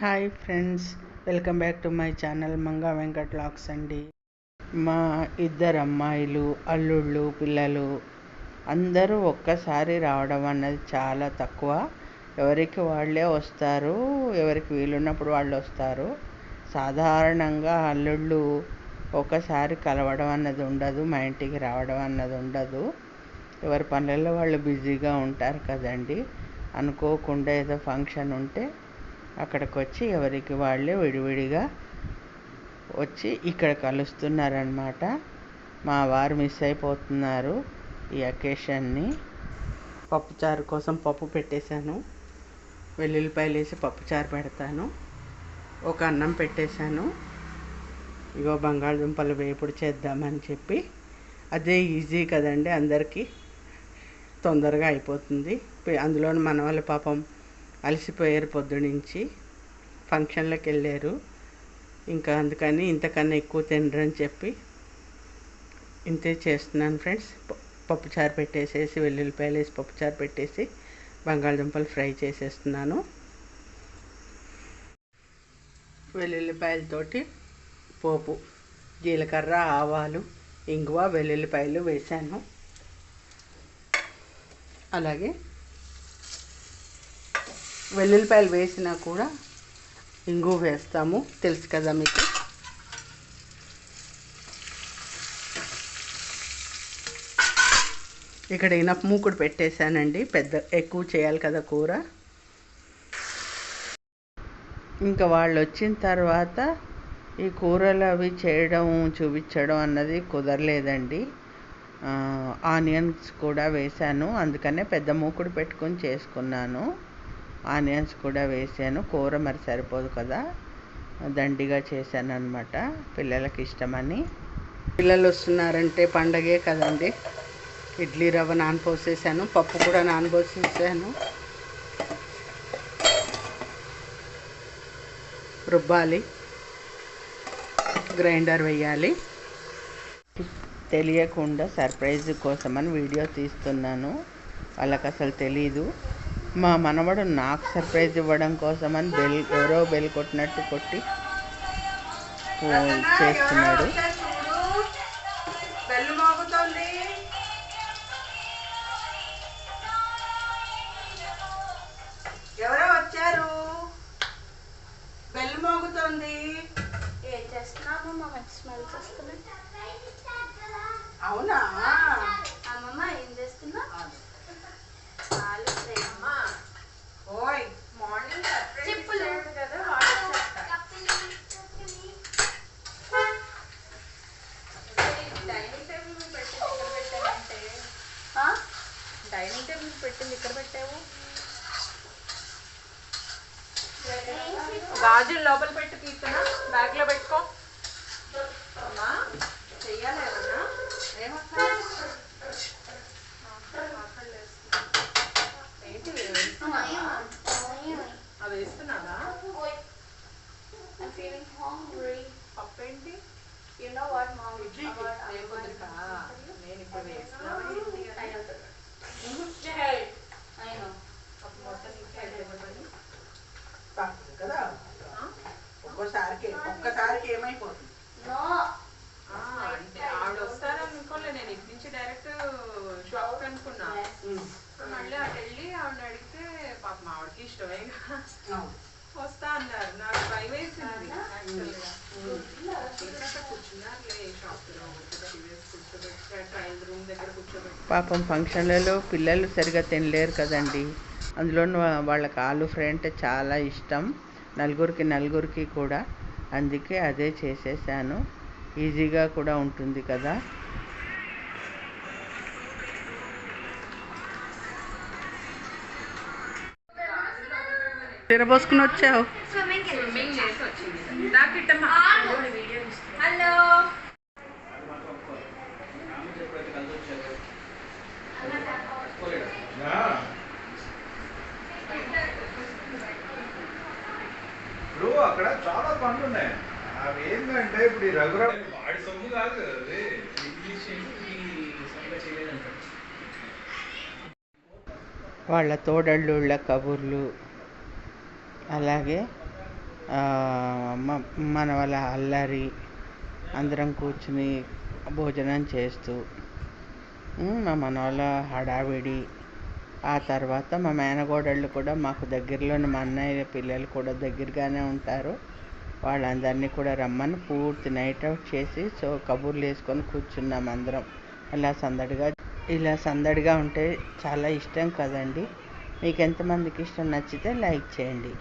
Hi friends, welcome back to my channel Manga Venkat vlogs అండి. మా ఇద్దరు అమ్మాయిలు, అల్లుళ్ళు, పిల్లలు అందరూ ఒక్కసారి రావడం అన్నది చాలా తక్కువ. ఎవరికి వాళ్ళే వస్తారు, ఎవరికి వీలున్నప్పుడు వాళ్ళు వస్తారు. సాధారణంగా అల్లుళ్ళు ఒకసారి కలవడం అన్నది ఉండదు, మా ఇంటికి రావడం అన్నది ఉండదు. ఎవరి పనులలో వాళ్ళు బిజీగా ఉంటారు కదండి. అనుకోకుండా ఏదో ఫంక్షన్ ఉంటే అక్కడికి వచ్చి ఎవరికి వాళ్ళే విడివిడిగా వచ్చి ఇక్కడ కలుస్తున్నారనమాట. మా వారు మిస్ అయిపోతున్నారు ఈ అకేషన్ని. పప్పుచారు కోసం పప్పు పెట్టేశాను, వెల్లుల్లిపాయలు వేసి పప్పుచారు పెడతాను. ఒక అన్నం పెట్టేశాను. ఇగో బంగాళదుంపలు వేపుడు చేద్దామని చెప్పి, అదే ఈజీ కదండి, అందరికీ తొందరగా అయిపోతుంది. అందులో మన వాళ్ళ పాపం అలసిపోయారు, పొద్దునుంచి ఫంక్షన్లకు వెళ్ళారు. ఇంకా అందుకని ఇంతకన్నా ఎక్కువ తినరని చెప్పి ఇంతే చేస్తున్నాను ఫ్రెండ్స్. పప్పుచారు పెట్టేసేసి వెల్లుల్లిపాయలు వేసి పప్పుచారు పెట్టేసి బంగాళదుంపలు ఫ్రై చేసేస్తున్నాను. వెల్లుల్లిపాయలతోటి పోపు, జీలకర్ర, ఆవాలు, ఇంగువ, వెల్లుల్లిపాయలు వేసాను. అలాగే వెల్లుల్లిపాయలు వేసినా కూడా ఇంగువ వేస్తాము, తెలుసు కదా మీకు. ఇక్కడ ఇనప మూకుడు పెట్టేశానండి, ఎక్కువ చేయాలి కదా కూర. ఇంకా వాళ్ళు వచ్చిన తర్వాత ఈ కూరలు అవి చేయడం చూపించడం అన్నది కుదరలేదండి. ఆనియన్స్ కూడా వేశాను, అందుకనే పెద్ద మూకుడు పెట్టుకొని చేసుకున్నాను. ఆనియన్స్ కూడా వేసాను. కూర మరి సరిపోదు కదా, దండిగా చేశాను అనమాట, పిల్లలకి ఇష్టమని. పిల్లలు వస్తున్నారంటే పండగే కదండి. ఇడ్లీ రవ్వ నానపోసేసాను, పప్పు కూడా నానపోసేసాను. రుబ్బాలి, గ్రైండర్ వేయాలి. తెలియకుండా సర్ప్రైజ్ కోసమని వీడియో తీస్తున్నాను, వాళ్ళకి అసలు తెలీదు. మా మనవడు నాకు సర్ప్రైజ్ ఇవ్వడం కోసమని ఎవరో బెల్ కొట్టినట్టు కొట్టి చేస్తున్నాడు. ఎవరో వచ్చారు, బెల్ మోగుతోంది. ఏం చేస్తున్నావు? మా స్మెల్స్ వస్తున్నాయి. అవునా అమ్మమ్మ, ఏం చేస్తున్నా? ఓయ్, మార్నింగ్ చెప్పులు కదా, డైనింగ్ టేబుల్ పెట్టింది ఇక్కడ పెట్టావు. గాజులు లోపల పెట్టి తీసుకున్నా, బ్యాగ్ లో పెట్టుకో. అమ్మా చెయ్యాలి ఏమన్నా? ఏమన్నా ఏంటి అది వేస్తున్నావా? పప్పు ఏంటి? నేను ఇప్పుడు వేస్తున్నా కదా. ఒక్కసారికి ఏమైపోతుంది అంటే ఆవిడ వస్తారనుకోలే, నేను ఇటు నుంచి డైరెక్ట్ షాప్ అనుకున్నా. మళ్ళీ అటు వెళ్ళి ఆవిడ అడిగితే పాపం ఆవిడకి ఇష్టమే వస్తా అన్నారు. నాకు భయం వేసింది. కూర్చున్నారులే షాప్లో, ట్రయల్ రూమ్ దగ్గర కూర్చోబెట్టి. పాపం ఫంక్షన్లలో పిల్లలు సరిగా తినలేరు కదండి. అందులో వాళ్ళకి ఆలు ఫ్రై అంటే చాలా ఇష్టం, నలుగురికి కూడా. అందుకే అదే చేసేసాను, ఈజీగా కూడా ఉంటుంది కదా. తిరబోసుకుని వచ్చావు. హలో, అక్కడ చాలా పనులు ఉన్నాయి. అవి ఏంటంటే ఇప్పుడు ఈ రఘురా వాడి సొమ్ము కాదు కదా, వాళ్ళ తోడళ్ళ కబుర్లు, అలాగే మన వాళ్ళ అల్లరి అందరం కూర్చుని భోజనం చేస్తూ మా మనవాళ్ళ హడావిడి. ఆ తర్వాత మా మేనగోడళ్ళు కూడా మాకు దగ్గరలోని మా అన్నయ్య పిల్లలు కూడా దగ్గరగానే ఉంటారు. వాళ్ళందరినీ కూడా రమ్మని పూర్తి నైట్ అవుట్ చేసి కబుర్లు వేసుకొని కూర్చున్నాం అందరం. ఇలా సందడిగా ఉంటే చాలా ఇష్టం కదండి. మీకు ఎంతమందికి ఇష్టం? నచ్చితే లైక్ చేయండి.